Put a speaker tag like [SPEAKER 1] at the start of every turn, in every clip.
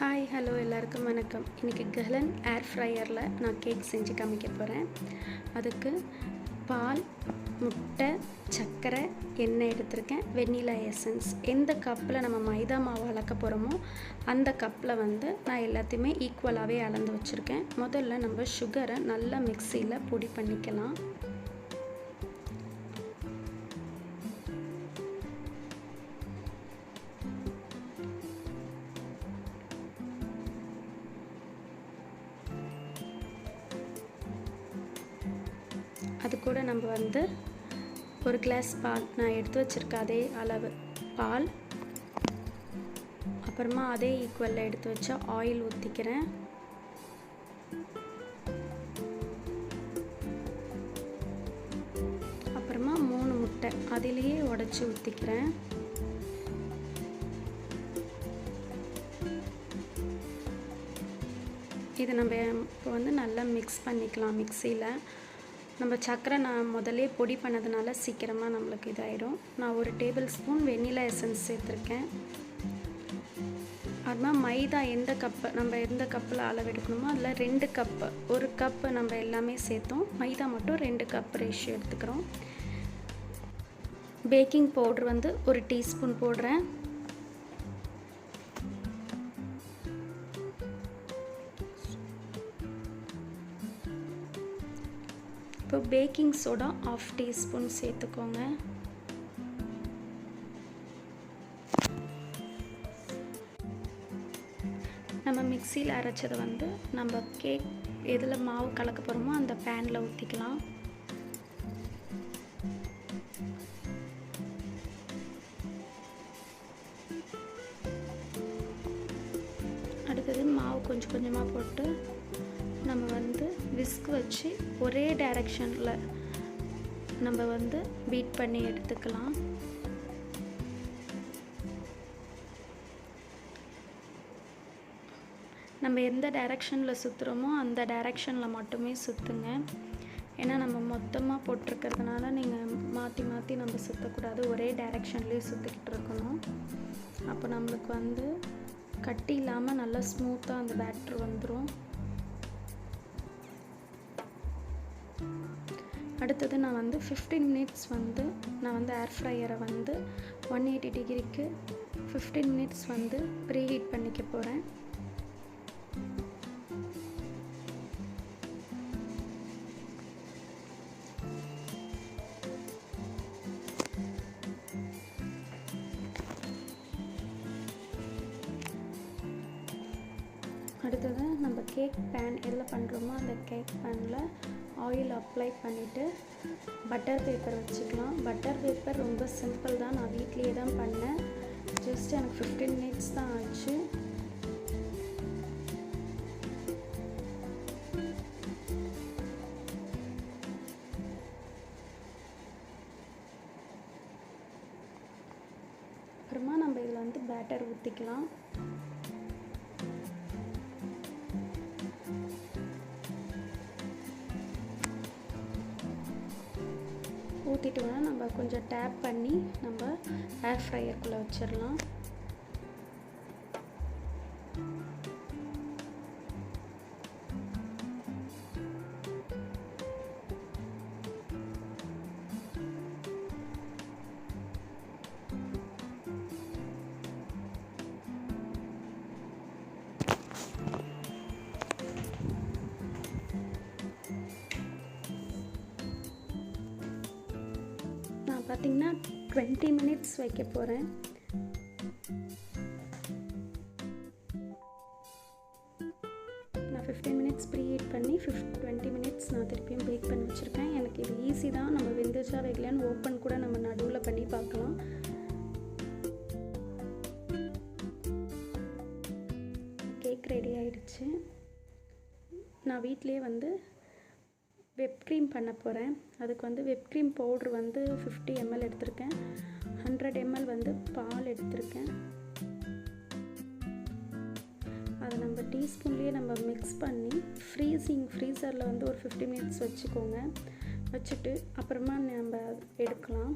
[SPEAKER 1] Hi hello எல்லாருக்கும் வணக்கம். இன்றைக்கி GLEN AIR FRYERல நான் கேக் செஞ்சு காமிக்க போகிறேன். அதுக்கு பால், முட்டை, சர்க்கரை, எண்ணெய் எடுத்திருக்கேன். Vanilla essence. எந்த கப்பில் நம்ம மைதா மாவு அளக்க போகிறோமோ அந்த கப்பில் நான் எல்லாத்தையுமே ஈக்குவலாகவே அளந்து வச்சுருக்கேன். முதல்ல நம்ம சுகரை நல்லா மிக்சியில் பொடி பண்ணிக்கலாம். அது கூட நம்ம ஒரு கிளாஸ் பால், நான் எடுத்து வச்சுருக்க அதே அளவு பால், அப்புறமா அதே ஈக்குவலில் எடுத்து வச்ச ஆயில் ஊற்றிக்கிறேன். அப்புறமா 3 முட்டை அதிலேயே உடைச்சி ஊற்றிக்கிறேன். இதை நம்ம இப்போ நல்லா மிக்ஸ் பண்ணிக்கலாம் மிக்சியில். நம்ம சர்க்கரை நான் முதல்ல பொடி பண்ணதுனால சீக்கிரமாக நம்மளுக்கு இதாகிடும். நான் 1 டேபிள் ஸ்பூன் வெண்ணிலா எசன்ஸ் சேர்த்துருக்கேன். அதுமா மைதா எந்த கப்பில் அளவு எடுக்கணுமோ அதில் 2 கப்பு, 1 கப்பு நம்ம எல்லாமே சேர்த்தோம். மைதா மட்டும் 2 கப் ரேஷியோ எடுத்துக்கிறோம். பேக்கிங் பவுட்ரு 1 டீஸ்பூன் போடுறேன். இப்போ பேக்கிங் சோடா 1/2 டீஸ்பூன் சேர்த்துக்கோங்க. நம்ம மிக்சியில் அரைச்சதை நம்ம கேக் எதில் மாவு கலக்க போகிறோமோ அந்த பேனில் ஊற்றிக்கலாம். அடுத்தது மாவு கொஞ்சம் கொஞ்சமாக போட்டு நம்ம விஸ்க் வச்சு ஒரே டைரக்ஷனில் நம்ம பீட் பண்ணி எடுத்துக்கலாம். நம்ம எந்த டைரக்ஷனில் சுற்றுறோமோ அந்த டைரக்ஷனில் மட்டுமே சுற்றுங்க. ஏன்னா நம்ம மொத்தமாக போட்டிருக்கிறதுனால நீங்கள் மாற்றி மாற்றி நம்ம சுற்றக்கூடாது, ஒரே டைரக்ஷன்லேயே சுற்றிக்கிட்டு இருக்கணும். அப்போ நம்மளுக்கு கட்டி இல்லாமல் நல்லா ஸ்மூத்தாக அந்த பேட்டர் வந்துடும். அடுத்தது நான் 15 மினிட்ஸ் நான் ஏர் ஃப்ரையரை 180 டிகிரிக்கு 15 மினிட்ஸ் ப்ரீஹீட் பண்ணிக்க போகிறேன். அடுத்தது நம்ம கேக் பேன் எதில் பண்ணுறோமோ அந்த கேக் பேனில் ஆயில் அப்ளை பண்ணிவிட்டு பட்டர் பேப்பர் வச்சுக்கலாம். பட்டர் பேப்பர் ரொம்ப சிம்பிள் தான், நான் வீட்லேயே தான் பண்ணேன். ஜஸ்ட் எனக்கு 15 மினிட்ஸ் தான் ஆச்சு. அப்புறமா நம்ம இதில் பேட்டர் ஊற்றிக்கலாம். ஊற்றிட்டோன்னா நம்ம கொஞ்சம் டேப் பண்ணி நம்ம ஏர் ஃப்ரையருக்குள்ளே வச்சிடலாம். பார்த்திங்கன்னா 20 மினிட்ஸ் வைக்க போகிறேன். நான் 15 மினிட்ஸ் ப்ரீஹீட் பண்ணி 20 மினிட்ஸ் நான் திருப்பியும் பேக் பண்ணி வச்சுருக்கேன். எனக்கு இது ஈஸி தான், நம்ம வெந்துச்சா வைக்கலான்னு ஓப்பன் கூட நம்ம நடுவில் பண்ணி பார்க்கலாம். கேக் ரெடி ஆயிடுச்சு. நான் வீட்டிலே வெப் க்ரீம் பண்ண போகிறேன். அதுக்கு வெப் க்ரீம் பவுட்ரு 50 ml எடுத்திருக்கேன். 100 ml பால் எடுத்திருக்கேன். அதை நம்ம டீஸ்பூன்லேயே நம்ம மிக்ஸ் பண்ணி ஃப்ரீசரில் ஒரு 50 மினிட்ஸ் வச்சுக்கோங்க. வச்சுட்டு அப்புறமா நம்ம எடுக்கலாம்.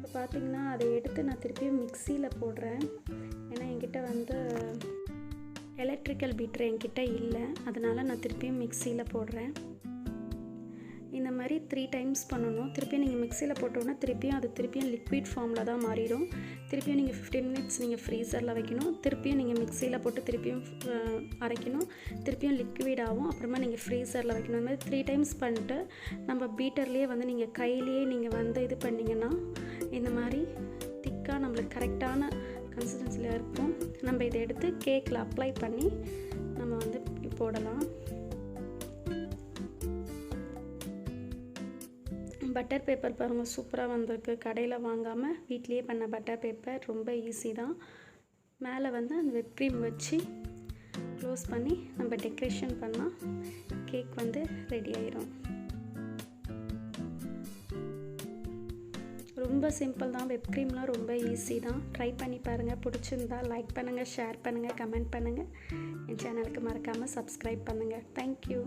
[SPEAKER 1] இப்போ பார்த்திங்கன்னா அதை எடுத்து நான் திருப்பியும் மிக்சியில் போடுறேன். ஏன்னா என்கிட்ட வந்து எலக்ட்ரிக்கல் பீட்டர் என்கிட்ட இல்லை, அதனால் நான் திருப்பியும் மிக்சியில் போடுறேன். இந்த மாதிரி 3 டைம்ஸ் பண்ணணும். திருப்பியும் நீங்கள் மிக்சியில் போட்டோன்னா திருப்பியும் லிக்விட் ஃபார்மில் தான் மாறிடும். திருப்பியும் நீங்கள் 15 மினிட்ஸ் நீங்கள் ஃப்ரீசரில் வைக்கணும். திருப்பியும் நீங்கள் மிக்சியில் போட்டு திருப்பியும் அரைக்கணும். திருப்பியும் லிக்விட் ஆகும். அப்புறமா நீங்கள் ஃப்ரீசரில் வைக்கணும். இந்த மாதிரி 3 டைம்ஸ் பண்ணிட்டு நம்ம பீட்டர்லேயே வந்து நீங்கள் கையிலேயே நீங்கள் வந்து இது பண்ணிங்கன்னா இந்த மாதிரி திக்காக நம்மளுக்கு கரெக்டான கன்சிஸ்டன்சியில் இருக்கும். நம்ம இதை எடுத்து கேக்கில் அப்ளை பண்ணி நம்ம வந்து போடலாம். பட்டர் பேப்பர் பாருங்கள், சூப்பராக வந்திருக்கு. கடையில் வாங்காமல் வீட்லேயே பண்ண பட்டர் பேப்பர் ரொம்ப ஈஸி தான். மேலே வந்து அந்த whipped cream வச்சு க்ளோஸ் பண்ணி நம்ம டெக்கரேஷன் பண்ணால் கேக் வந்து ரெடி ஆயிரும். ரொம்ப சிம்பிள் தான். whipped creamலாம் ரொம்ப ஈஸி தான். ட்ரை பண்ணி பாருங்கள். பிடிச்சிருந்தா லைக் பண்ணுங்கள், ஷேர் பண்ணுங்கள், கமெண்ட் பண்ணுங்கள். என் சேனலுக்கு மறக்காமல் சப்ஸ்கிரைப் பண்ணுங்கள். தேங்க்யூ.